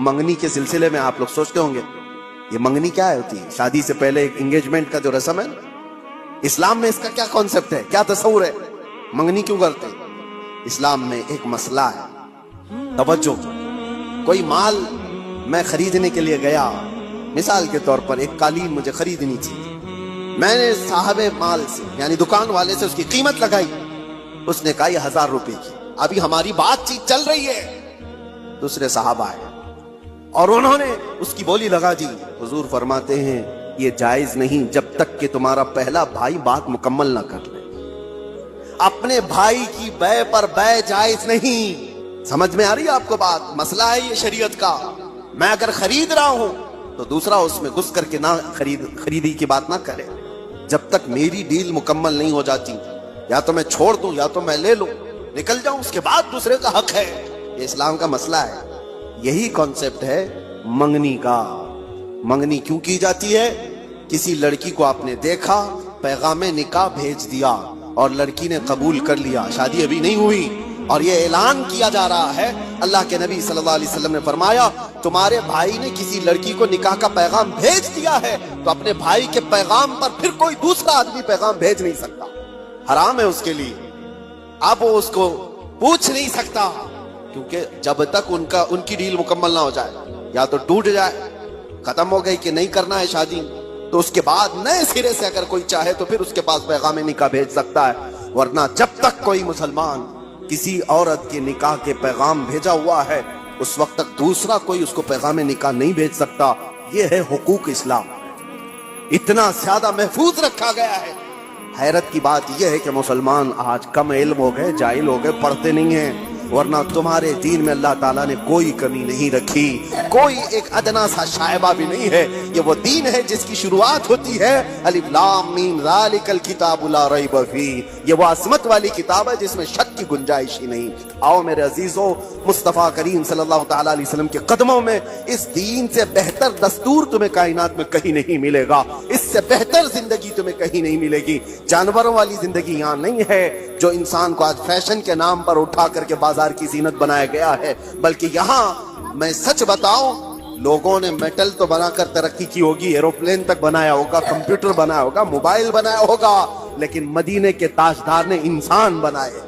منگنی کے سلسلے میں آپ لوگ سوچتے ہوں گے یہ منگنی کیا ہوتی ہے؟ شادی سے پہلے ایک انگیجمنٹ کا جو رسم ہے، اسلام میں اس کا کیا کانسیپٹ ہے، کیا تصور ہے؟ منگنی کیوں کرتے ہیں؟ اسلام میں ایک مسئلہ ہے، توجہ۔ کوئی مال میں خریدنے کے لیے گیا، مثال کے طور پر ایک قالین مجھے خریدنی تھی، میں نے صاحب مال سے یعنی دکان والے سے اس کی قیمت لگائی، اس نے کہا یہ 1000 روپے کی۔ ابھی ہماری بات چیت چل رہی ہے، دوسرے صحابہ آئے اور انہوں نے اس کی بولی لگا دی۔ حضور فرماتے ہیں یہ جائز نہیں جب تک کہ تمہارا پہلا بھائی بات مکمل نہ کر لے۔ اپنے بھائی کی بے پر بے جائز نہیں۔ سمجھ میں آ رہی ہے آپ کو بات؟ مسئلہ ہے یہ شریعت کا۔ میں اگر خرید رہا ہوں تو دوسرا اس میں گھس کر کے نہ خریدی کی بات نہ کرے جب تک میری ڈیل مکمل نہیں ہو جاتی۔ یا تو میں چھوڑ دوں یا تو میں لے لوں، نکل جاؤں، اس کے بعد دوسرے کا حق ہے۔ یہ اسلام کا مسئلہ ہے۔ یہی کانسیپٹ ہے منگنی کا۔ منگنی کیوں کی جاتی ہے؟ کسی لڑکی کو آپ نے دیکھا، پیغام نکاح بھیج دیا اور لڑکی نے قبول کر لیا، شادی ابھی نہیں ہوئی، اور یہ اعلان کیا جا رہا ہے، اللہ کے نبی صلی اللہ علیہ وسلم نے فرمایا تمہارے بھائی نے کسی لڑکی کو نکاح کا پیغام بھیج دیا ہے تو اپنے بھائی کے پیغام پر پھر کوئی دوسرا آدمی پیغام بھیج نہیں سکتا، حرام ہے اس کے لیے۔ اب وہ اس کو پوچھ نہیں سکتا، کیونکہ جب تک ان کی ڈیل مکمل نہ ہو جائے، یا تو ٹوٹ جائے، ختم ہو گئی کہ نہیں کرنا ہے شادی، تو اس کے بعد نئے سرے سے اگر کوئی چاہے تو پھر اس کے پاس پیغام نکاح بھیج سکتا ہے، ورنہ جب تک کوئی مسلمان کسی عورت کے نکاح کے پیغام بھیجا ہوا ہے اس وقت تک دوسرا کوئی اس کو پیغام نکاح نہیں بھیج سکتا۔ یہ ہے حقوق اسلام، اتنا زیادہ محفوظ رکھا گیا ہے۔ حیرت کی بات یہ ہے کہ مسلمان آج کم علم ہو گئے، جاہل ہو گئے، پڑھتے نہیں ہیں، ورنہ تمہارے دین میں اللہ تعالیٰ نے کوئی کمی نہیں رکھی، کوئی ایک ادنا سا شائبہ بھی نہیں ہے۔ یہ وہ دین ہے جس کی شروعات ہوتی ہے الف لام میم ذالک الکتاب لا ریب فیہ۔ یہ وہ عصمت والی کتاب ہے جس میں شک کی گنجائش ہی نہیں۔ آؤ میرے عزیزو، مصطفیٰ کریم صلی اللہ تعالیٰ علیہ وسلم کے قدموں میں اس دین سے بہتر دستور تمہیں کائنات میں کہیں نہیں ملے گا، اس سے بہتر زندگی تمہیں کہیں نہیں ملے گی۔ جانوروں والی زندگی یہاں نہیں ہے جو انسان کو آج فیشن کے نام پر اٹھا کر کے بازار کی زینت بنایا گیا ہے، بلکہ یہاں میں سچ بتاؤں لوگوں نے میٹل تو بنا کر ترقی کی ہوگی، ایروپلین تک بنایا ہوگا، کمپیوٹر بنایا ہوگا، موبائل بنایا ہوگا، لیکن مدینے کے تاجدار نے انسان بنائے۔